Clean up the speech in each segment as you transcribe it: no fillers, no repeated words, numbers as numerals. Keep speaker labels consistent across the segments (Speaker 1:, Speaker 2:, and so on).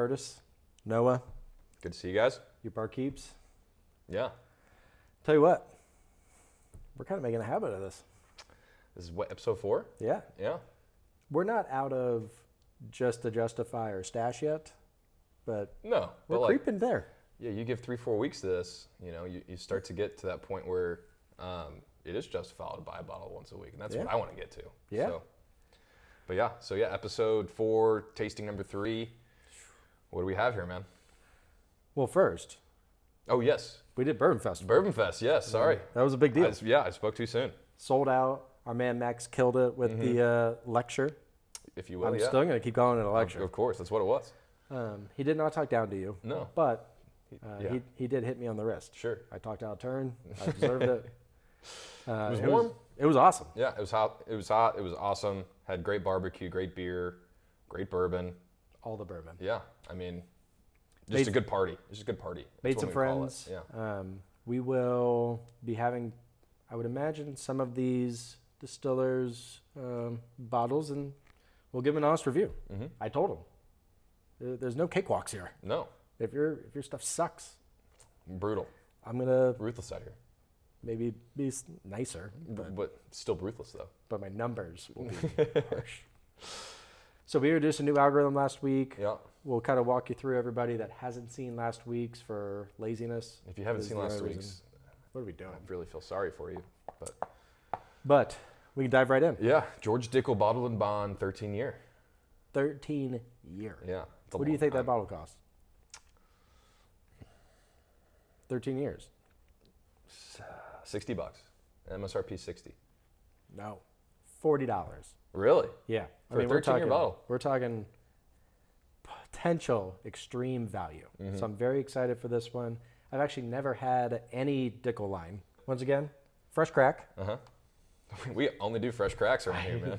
Speaker 1: Curtis, Noah,
Speaker 2: Good to see you guys.
Speaker 1: your barkeeps.
Speaker 2: Yeah.
Speaker 1: Tell you what, we're kind of making a habit of this.
Speaker 2: This is what, episode 4?
Speaker 1: Yeah.
Speaker 2: Yeah.
Speaker 1: We're not out of just the Justify or Stash yet, but
Speaker 2: No.
Speaker 1: we're
Speaker 2: But
Speaker 1: creeping there.
Speaker 2: yeah, you give 3-4 weeks to this, you start to get to that point where it is justifiable to buy a bottle once a week, and that's what
Speaker 1: Yeah.
Speaker 2: I want to get to.
Speaker 1: Yeah.
Speaker 2: So episode 4, tasting number 3. What do we have here, man?
Speaker 1: Well, first,
Speaker 2: Oh, yes.
Speaker 1: we did Bourbonfest.
Speaker 2: Bourbonfest, yes, sorry.
Speaker 1: That was a big deal.
Speaker 2: I spoke too soon,
Speaker 1: Sold out. Our man Max killed it with the lecture.
Speaker 2: if you will.
Speaker 1: I'm
Speaker 2: Yeah.
Speaker 1: still going to keep calling it a lecture.
Speaker 2: Of course, that's what it was.
Speaker 1: He did not talk down to you.
Speaker 2: No.
Speaker 1: But
Speaker 2: Yeah.
Speaker 1: he did hit me on the wrist.
Speaker 2: Sure.
Speaker 1: I talked out of turn. I deserved it.
Speaker 2: It was warm.
Speaker 1: It was awesome.
Speaker 2: Yeah, it was hot. It was hot. It was awesome. Had great barbecue, great beer, great bourbon.
Speaker 1: All the bourbon.
Speaker 2: Yeah, I mean, just a good party. Just a good party. That's
Speaker 1: Made
Speaker 2: what
Speaker 1: some
Speaker 2: we call it.
Speaker 1: friends.
Speaker 2: Yeah.
Speaker 1: We will be having, I would imagine, some of these distillers' bottles, and we'll give them an honest review.
Speaker 2: Mm-hmm.
Speaker 1: I told them, there's no cakewalks here.
Speaker 2: No,
Speaker 1: If your stuff sucks,
Speaker 2: brutal.
Speaker 1: I'm gonna
Speaker 2: Ruthless out here.
Speaker 1: maybe be nicer,
Speaker 2: But still ruthless, though.
Speaker 1: but my numbers will be harsh. So we introduced a new algorithm last week.
Speaker 2: Yeah.
Speaker 1: We'll kind of walk you through everybody that hasn't seen last week's for laziness.
Speaker 2: If you haven't
Speaker 1: is
Speaker 2: seen
Speaker 1: the
Speaker 2: last
Speaker 1: only
Speaker 2: week's,
Speaker 1: reason. What are we doing?
Speaker 2: I really feel sorry for you.
Speaker 1: But we can dive right in.
Speaker 2: Yeah, George Dickel Bottled and Bond, 13 year.
Speaker 1: 13 year.
Speaker 2: Yeah. it's a
Speaker 1: What do you
Speaker 2: long
Speaker 1: think that
Speaker 2: time.
Speaker 1: bottle costs? 13 years.
Speaker 2: $60. MSRP 60.
Speaker 1: No. $40.
Speaker 2: Really?
Speaker 1: Yeah.
Speaker 2: For a 13-year bottle?
Speaker 1: We're talking potential extreme value.
Speaker 2: Mm-hmm.
Speaker 1: So I'm very excited for this one. I've actually never had any Dickel line. Once again, fresh crack.
Speaker 2: Uh-huh. We only do fresh cracks around here, man.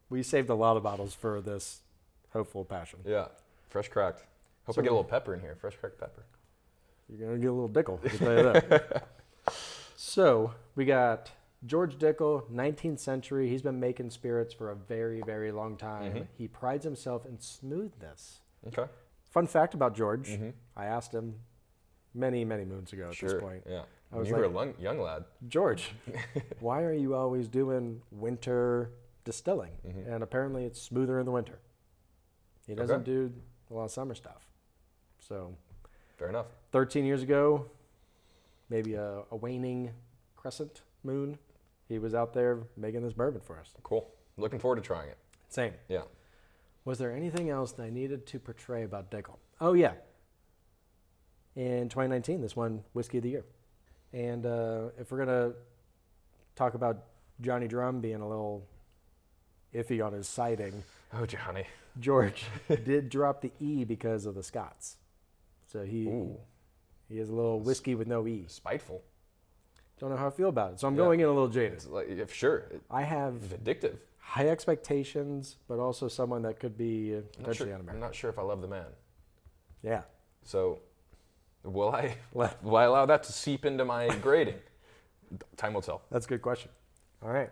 Speaker 1: We saved a lot of bottles for this hopeful passion.
Speaker 2: Yeah, fresh cracked. Hope
Speaker 1: So-
Speaker 2: I get a little pepper in here, fresh cracked pepper.
Speaker 1: You're going to get a little Dickel, I'll tell you that. So we got George Dickel, 19th century. He's been making spirits for a very, very long time.
Speaker 2: Mhm.
Speaker 1: He prides himself in smoothness.
Speaker 2: Okay.
Speaker 1: Fun fact about George,
Speaker 2: Mhm.
Speaker 1: I asked him many, many moons ago at
Speaker 2: Sure.
Speaker 1: this point.
Speaker 2: Yeah.
Speaker 1: I was
Speaker 2: You were
Speaker 1: like-
Speaker 2: a young lad.
Speaker 1: George, why are you always doing winter distilling?
Speaker 2: Mhm.
Speaker 1: And apparently it's smoother in the winter. He doesn't
Speaker 2: Okay.
Speaker 1: do a lot of summer stuff. So
Speaker 2: Fair enough.
Speaker 1: 13 years ago, maybe a waning crescent moon, he was out there making this bourbon for us.
Speaker 2: Cool. Looking forward to trying it.
Speaker 1: Same.
Speaker 2: Yeah.
Speaker 1: Was there anything else that I needed to portray about Dickel? Oh, yeah. In 2019, this won Whiskey of the Year. And if we're going to talk about Johnny Drum being a little iffy on his citing,
Speaker 2: Oh, Johnny.
Speaker 1: George did drop the E because of the Scots. So
Speaker 2: Ooh.
Speaker 1: he is a little whiskey with no E.
Speaker 2: Spiteful.
Speaker 1: Don't know how I feel about it. So I'm
Speaker 2: Yeah.
Speaker 1: going in a little jaded.
Speaker 2: It's like, if sure,
Speaker 1: I have
Speaker 2: it's addictive.
Speaker 1: high expectations, but also someone that could be potentially
Speaker 2: I'm
Speaker 1: un-American.
Speaker 2: not sure if I love the man.
Speaker 1: Yeah.
Speaker 2: So, will I
Speaker 1: Well,
Speaker 2: will I allow that to seep into my grading? Time will tell.
Speaker 1: that's a good question. All right.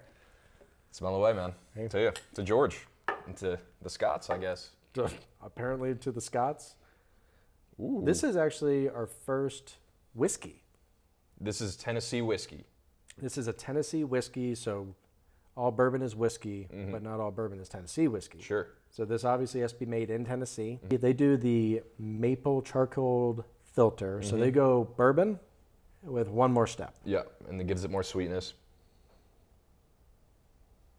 Speaker 2: Smell away, man.
Speaker 1: Hey.
Speaker 2: To you, to George, and to the Scots, I guess.
Speaker 1: Apparently to the Scots.
Speaker 2: Ooh.
Speaker 1: This is actually our first whiskey.
Speaker 2: This is Tennessee whiskey.
Speaker 1: This is a Tennessee whiskey, so all bourbon is whiskey,
Speaker 2: Mhm.
Speaker 1: but not all bourbon is Tennessee whiskey.
Speaker 2: Sure.
Speaker 1: So this obviously has to be made in Tennessee. They do the maple charcoal filter, so they go bourbon with one more step.
Speaker 2: Yeah, and it gives it more sweetness.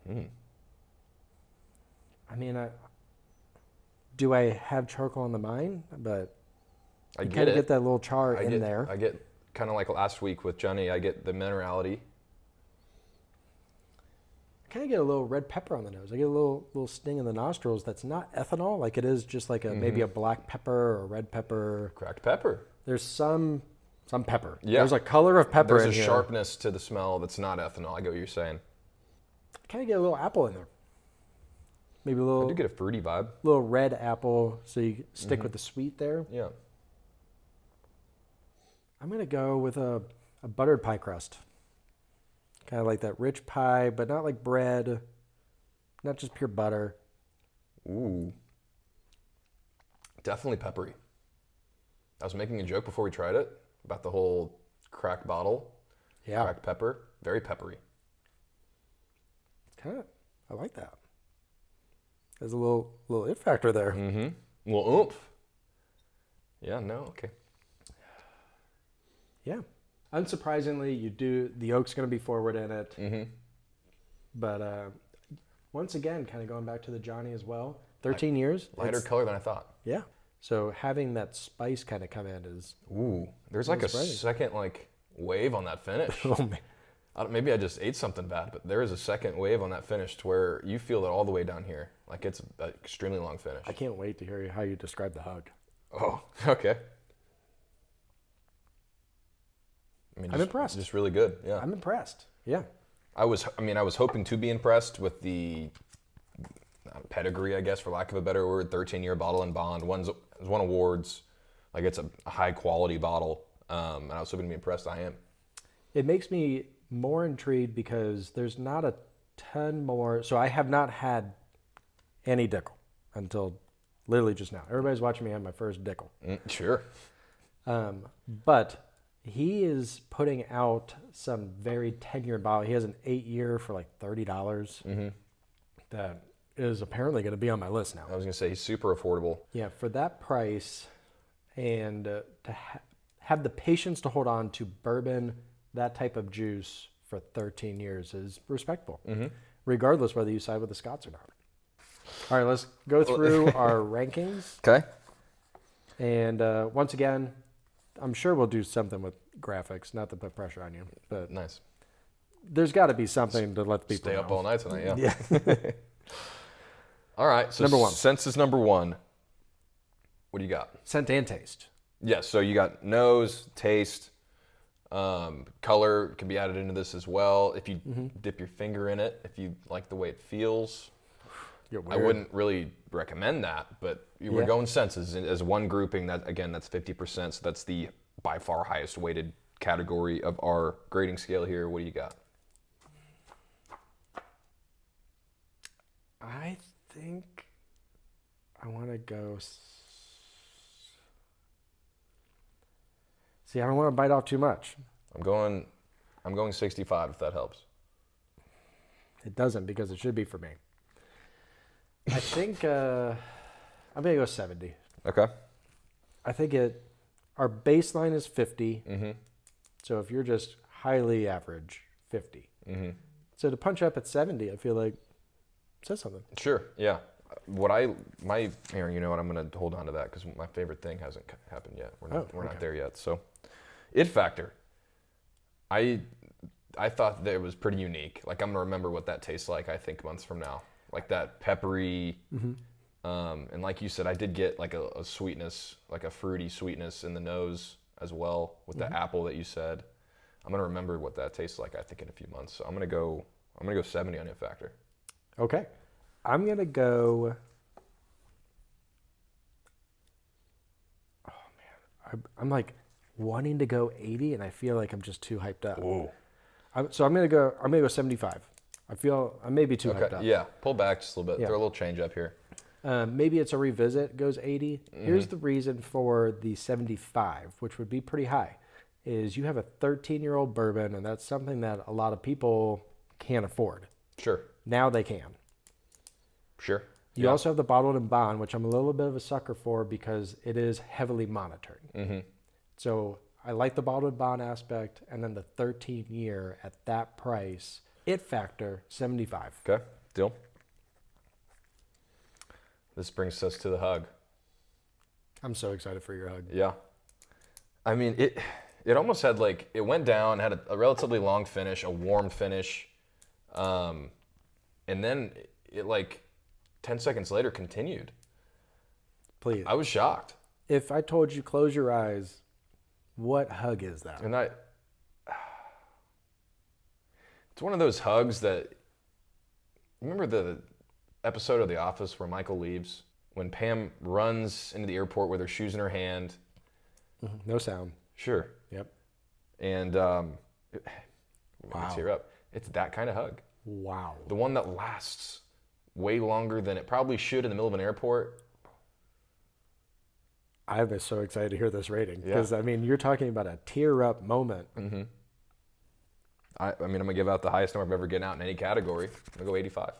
Speaker 2: Mm.
Speaker 1: I mean, do I have charcoal in the mind? But
Speaker 2: I
Speaker 1: you
Speaker 2: get
Speaker 1: kind of
Speaker 2: it.
Speaker 1: get that little char in
Speaker 2: get,
Speaker 1: there.
Speaker 2: I get kind of like last week with Johnny. I get the minerality.
Speaker 1: I kind of get a little red pepper on the nose. I get a little sting in the nostrils that's not ethanol, like it is just like maybe a black pepper or red pepper.
Speaker 2: Cracked pepper.
Speaker 1: There's some pepper.
Speaker 2: Yeah.
Speaker 1: There's a color of pepper
Speaker 2: There's
Speaker 1: in
Speaker 2: a
Speaker 1: here.
Speaker 2: sharpness to the smell that's not ethanol. I get what you're saying.
Speaker 1: I kind of get a little apple in there. Maybe a
Speaker 2: I
Speaker 1: little
Speaker 2: do get a fruity vibe.
Speaker 1: little red apple, so you stick with the sweet there.
Speaker 2: Yeah.
Speaker 1: I'm gonna go with a buttered pie crust. Kind of like that rich pie, but not like bread, not just pure butter.
Speaker 2: Ooh. Definitely peppery. I was making a joke before we tried it about the whole cracked bottle, cracked pepper. Very peppery.
Speaker 1: Kind of, I like that. There's a little it factor there.
Speaker 2: Mm-hmm. A little oomph. Yeah, no, okay.
Speaker 1: Yeah. Unsurprisingly, the oak's going to be forward in it.
Speaker 2: Mm-hmm.
Speaker 1: But once again, kind of going back to the Johnny as well, 13 years.
Speaker 2: Lighter color than I thought.
Speaker 1: Yeah. So having that spice kind of come in is...
Speaker 2: Ooh, there's like a second like wave on that finish.
Speaker 1: Oh, man.
Speaker 2: Maybe I just ate something bad, but there is a second wave on that finish to where you feel it all the way down here. Like it's an extremely long finish.
Speaker 1: I can't wait to hear how you describe the hug.
Speaker 2: Oh, okay.
Speaker 1: I'm impressed.
Speaker 2: Just really good, yeah.
Speaker 1: I'm impressed, yeah.
Speaker 2: I was hoping to be impressed with the pedigree, I guess, for lack of a better word. 13-year bottle and bond. Won awards. Like it's a high-quality bottle, and I was hoping to be impressed. I am.
Speaker 1: It makes me more intrigued because there's not a ton more. So I have not had any Dickel until literally just now. Everybody's watching me have my first Dickel.
Speaker 2: Sure.
Speaker 1: But he is putting out some very tenured bottle. He has an 8-year for like $30. Mm-hmm. That is apparently going to be on my list now.
Speaker 2: I was going to say he's super affordable.
Speaker 1: Yeah, for that price and to have the patience to hold on to bourbon, that type of juice for 13 years is respectable, regardless whether you side with the Scots or not. All right, let's go through our rankings.
Speaker 2: Okay.
Speaker 1: And once again, I'm sure we'll do something with graphics, not to put pressure on you, but
Speaker 2: nice.
Speaker 1: There's got to be something to let people
Speaker 2: stay up all night tonight. Yeah. All right. So
Speaker 1: number one.
Speaker 2: Sense is number one. What do you got?
Speaker 1: Scent and taste.
Speaker 2: Yes. So you got nose, taste, color can be added into this as well. If you dip your finger in it, if you like the way it feels. I wouldn't really recommend that, but we're going senses as one grouping. That's 50%. So that's the by far highest weighted category of our grading scale here. What do you got?
Speaker 1: I think I want to go. See, I don't want to bite off too much.
Speaker 2: I'm going 65 if that helps.
Speaker 1: It doesn't because it should be for me. I think I'm gonna go 70.
Speaker 2: Okay.
Speaker 1: I think our baseline is 50.
Speaker 2: Mm-hmm.
Speaker 1: So if you're just highly average, 50.
Speaker 2: Mm-hmm.
Speaker 1: So to punch up at 70, I feel like it says something.
Speaker 2: Sure. Yeah. Aaron, you know what? I'm gonna hold on to that because my favorite thing hasn't happened yet. We're not there yet. So, it factor. I thought that it was pretty unique. Like I'm gonna remember what that tastes like. I think months from now. Like that peppery, and like you said, I did get like a sweetness, like a fruity sweetness in the nose as well with the apple that you said. I'm gonna remember what that tastes like. I think in a few months. So I'm gonna go 70 on it factor.
Speaker 1: Okay, I'm gonna go. Oh man, I'm like wanting to go 80, and I feel like I'm just too hyped up.
Speaker 2: Ooh.
Speaker 1: So I'm gonna go 75. I feel I may be too hyped up.
Speaker 2: Yeah, pull back just a little bit.
Speaker 1: Yeah.
Speaker 2: Throw a little change up here.
Speaker 1: Maybe it's a revisit, goes 80. Here's the reason for the 75, which would be pretty high, is you have a 13-year-old bourbon, and that's something that a lot of people can't afford.
Speaker 2: Sure.
Speaker 1: Now they can.
Speaker 2: Sure.
Speaker 1: You also have the bottled and bond, which I'm a little bit of a sucker for because it is heavily monitored.
Speaker 2: Mm-hmm.
Speaker 1: So I like the bottled and bond aspect, and then the 13-year at that price, it factor 75.
Speaker 2: Okay, deal. This brings us to the hug.
Speaker 1: I'm so excited for your hug.
Speaker 2: Yeah. I mean, it almost had like, it went down, had a relatively long finish, a warm finish, and then it like 10 seconds later continued.
Speaker 1: Please.
Speaker 2: I was shocked.
Speaker 1: If I told you close your eyes, what hug is that?
Speaker 2: And it's one of those hugs that, remember the episode of The Office where Michael leaves? When Pam runs into the airport with her shoes in her hand.
Speaker 1: No sound.
Speaker 2: Sure.
Speaker 1: Yep.
Speaker 2: And
Speaker 1: wow.
Speaker 2: Tear up. It's that kind of hug.
Speaker 1: Wow.
Speaker 2: The one that lasts way longer than it probably should in the middle of an airport.
Speaker 1: I'm so excited to hear this rating
Speaker 2: Yeah.
Speaker 1: because, I mean, you're talking about a tear-up moment.
Speaker 2: Mm-hmm. I mean, I'm going to give out the highest number I've ever gotten out in any category. I'm going to go 85.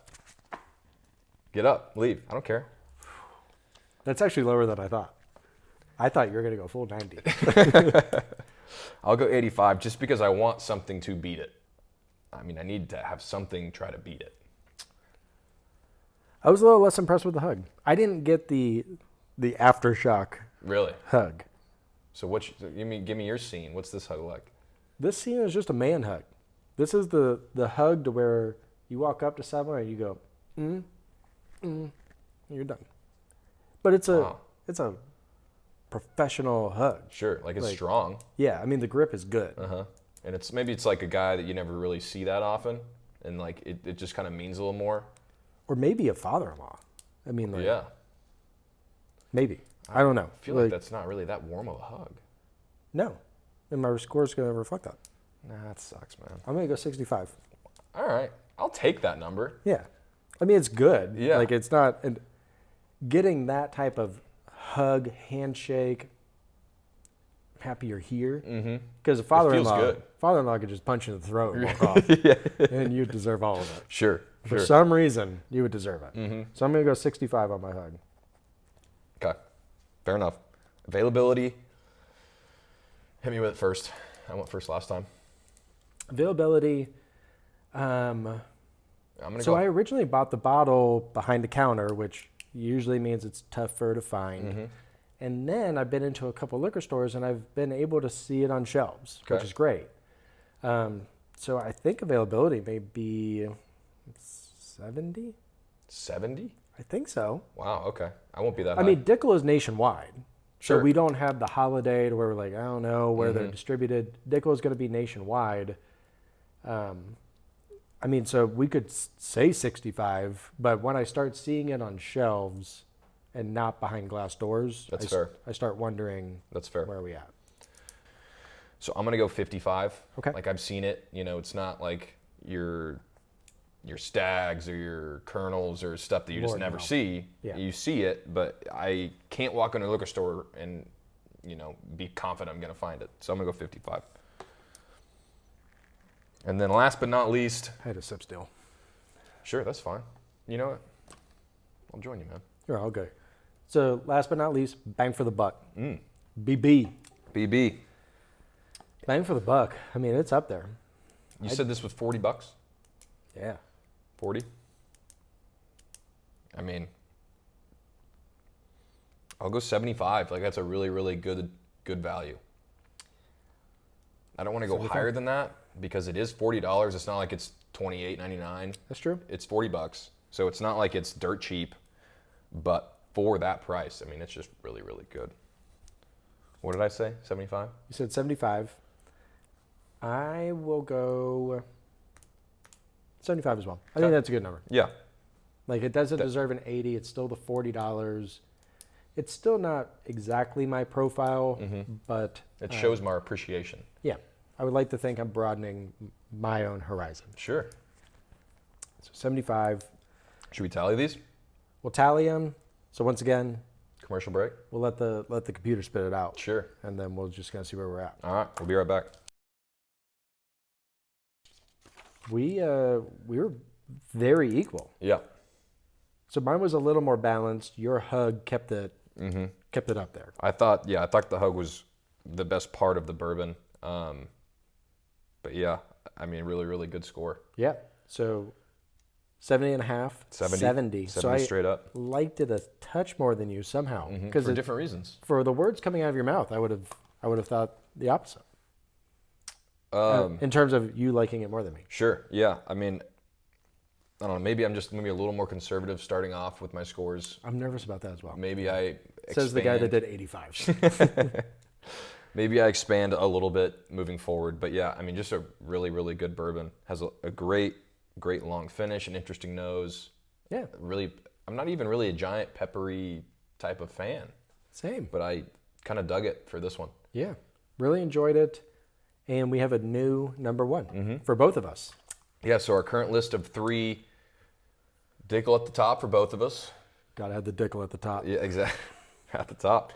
Speaker 2: Get up, leave. I don't care.
Speaker 1: That's actually lower than I thought. I thought you were going to go full 90.
Speaker 2: I'll go 85 just because I want something to beat it. I mean, I need to have something try to beat it.
Speaker 1: I was a little less impressed with the hug. I didn't get the aftershock
Speaker 2: Really?
Speaker 1: hug.
Speaker 2: So give me your scene. What's this hug like?
Speaker 1: This scene is just a man hug. This is the hug to where you walk up to someone and you go, and you're done. But it's a professional hug.
Speaker 2: Sure, like it's strong.
Speaker 1: Yeah, I mean the grip is good.
Speaker 2: And maybe it's like a guy that you never really see that often, and like it just kind of means a little more.
Speaker 1: Or maybe a father-in-law. I mean, like,
Speaker 2: Yeah.
Speaker 1: maybe. I don't know.
Speaker 2: I feel like that's not really that warm of a hug.
Speaker 1: No. And my score's going to reflect that.
Speaker 2: Nah, that sucks, man.
Speaker 1: I'm going to go 65.
Speaker 2: All right, I'll take that number.
Speaker 1: Yeah. I mean, it's good.
Speaker 2: Yeah.
Speaker 1: Like, it's not... And getting that type of hug, handshake, happy you're here. Because a father-in-law could just punch you in the throat and walk off. And you deserve all of it.
Speaker 2: Sure.
Speaker 1: For some reason, you would deserve it. So I'm going to go 65 on my hug.
Speaker 2: Okay. Fair enough. Availability. Hit me with it first. I went first last time.
Speaker 1: Availability.
Speaker 2: I'm gonna
Speaker 1: So
Speaker 2: go.
Speaker 1: I originally bought the bottle behind the counter, which usually means it's tougher to find. And then I've been into a couple liquor stores and I've been able to see it on shelves, which is great. So I think availability may be 70.
Speaker 2: 70?
Speaker 1: I think so.
Speaker 2: Wow. Okay. I won't be that high.
Speaker 1: I mean, Dickel is nationwide.
Speaker 2: Sure.
Speaker 1: So we don't have the holiday to where we're like, I don't know where they're distributed. Dickel is going to be nationwide. I mean, so we could say 65, but when I start seeing it on shelves and not behind glass doors,
Speaker 2: That's fair.
Speaker 1: I start wondering
Speaker 2: That's fair.
Speaker 1: where are we at.
Speaker 2: So I'm gonna go 55.
Speaker 1: Okay.
Speaker 2: Like I've seen it. You know, it's not like your stags or your kernels or stuff that you just
Speaker 1: Lord,
Speaker 2: never
Speaker 1: no.
Speaker 2: see.
Speaker 1: Yeah.
Speaker 2: You see it, but I can't walk into a liquor store and be confident I'm gonna find it. So I'm gonna go 55. And then last but not least,
Speaker 1: I had a sip still.
Speaker 2: sure, that's fine. You know what? I'll join you, man.
Speaker 1: You're all good. So last but not least, bang for the buck. BB.
Speaker 2: BB.
Speaker 1: Bang for the buck. I mean, it's up there.
Speaker 2: You said this was $40?
Speaker 1: Yeah.
Speaker 2: 40? I mean, I'll go 75. Like that's a really, really good value. I don't want to go
Speaker 1: 75.
Speaker 2: higher than that because it is $40. It's not like it's $28.99.
Speaker 1: That's true.
Speaker 2: It's $40. So it's not like it's dirt cheap, but for that price, I mean, it's just really, really good. What did I say? 75?
Speaker 1: You said 75. I will go 75 as well. I think that's a good number.
Speaker 2: Yeah.
Speaker 1: Like it doesn't deserve an 80. It's still the $40. It's still not exactly my profile, but
Speaker 2: It shows my appreciation.
Speaker 1: yeah, I would like to think I'm broadening my own horizon.
Speaker 2: Sure.
Speaker 1: So 75.
Speaker 2: Should we tally these?
Speaker 1: We'll tally them. So once again,
Speaker 2: Commercial break?
Speaker 1: we'll let the computer spit it out,
Speaker 2: Sure.
Speaker 1: and then we'll just kind of see where we're at.
Speaker 2: All right. We'll be right back.
Speaker 1: We were very equal.
Speaker 2: Yeah.
Speaker 1: So mine was a little more balanced. Your hug kept it up there.
Speaker 2: I thought the hug was the best part of the bourbon. But yeah, I mean, really, really good score.
Speaker 1: Yeah. So 70 and a half. 70. So I
Speaker 2: straight up.
Speaker 1: liked it a touch more than you somehow.
Speaker 2: For different reasons.
Speaker 1: For the words coming out of your mouth, I would have thought the opposite. In terms of you liking it more than me.
Speaker 2: Sure. Yeah. I mean, I don't know. Maybe I'm just maybe a little more conservative starting off with my scores.
Speaker 1: I'm nervous about that as well.
Speaker 2: Maybe I
Speaker 1: Says the guy that did 85.
Speaker 2: Maybe I expand a little bit moving forward. But yeah, I mean, just a really, really good bourbon. Has a great long finish, an interesting nose.
Speaker 1: Yeah.
Speaker 2: Really, I'm not even really a giant peppery type of fan.
Speaker 1: Same.
Speaker 2: But I kind of dug it for this one.
Speaker 1: Yeah. Really enjoyed it. And we have a new number one for both of us.
Speaker 2: Yeah, so our current list of 3, Dickel at the top for both of us.
Speaker 1: Gotta have the Dickel at the top.
Speaker 2: Yeah, exactly. At the top.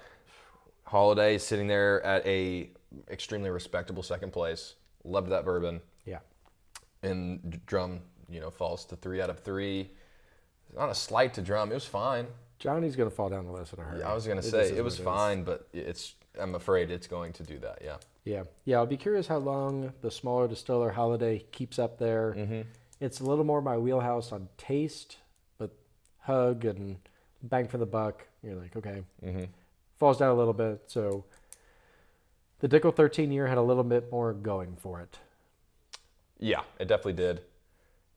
Speaker 2: Holiday sitting there at a extremely respectable second place. Loved that bourbon.
Speaker 1: Yeah.
Speaker 2: And Drum, falls to 3 out of 3. Not a slight to Drum. It was fine.
Speaker 1: Johnny's going to fall down the list in a hurry.
Speaker 2: I was going to say it was fine, but I'm afraid it's going to do that. Yeah.
Speaker 1: Yeah. Yeah. I'll be curious how long the smaller distiller Holiday keeps up there.
Speaker 2: Mm-hmm.
Speaker 1: It's a little more my wheelhouse on taste, but hug and bang for the buck. You're like, okay.
Speaker 2: Mm-hmm.
Speaker 1: Falls down a little bit. So the Dickel 13 year had a little bit more going for it.
Speaker 2: Yeah, it definitely did.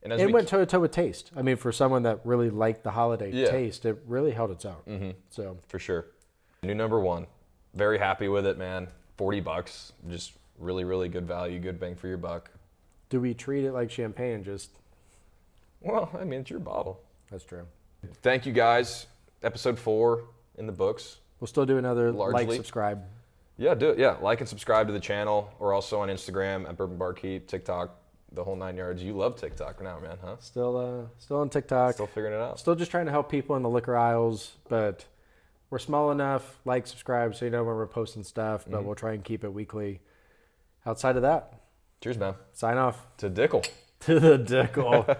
Speaker 2: And
Speaker 1: it went toe to toe with taste. I mean, for someone that really liked the Holiday
Speaker 2: Yeah.
Speaker 1: taste, it really held its own.
Speaker 2: Mm-hmm.
Speaker 1: So
Speaker 2: for sure. New number 1. Very happy with it, man. $40. Just really, really good value. Good bang for your buck.
Speaker 1: do we treat it like champagne?
Speaker 2: Well, I mean, it's your bottle.
Speaker 1: That's true.
Speaker 2: Thank you, guys. Episode 4 in the books.
Speaker 1: We'll still do another
Speaker 2: Largely.
Speaker 1: like, subscribe.
Speaker 2: Yeah, do it. Yeah, like and subscribe to the channel. We're also on Instagram at Bourbon Barkeep, TikTok, the whole 9 yards. You love TikTok now, man, huh?
Speaker 1: Still on TikTok.
Speaker 2: Still figuring it out.
Speaker 1: Still just trying to help people in the liquor aisles, but we're small enough. Like, subscribe, so you know when we're posting stuff. But we'll try and keep it weekly. Outside of that,
Speaker 2: Cheers, man.
Speaker 1: sign off
Speaker 2: To Dickel.
Speaker 1: to the Dickel.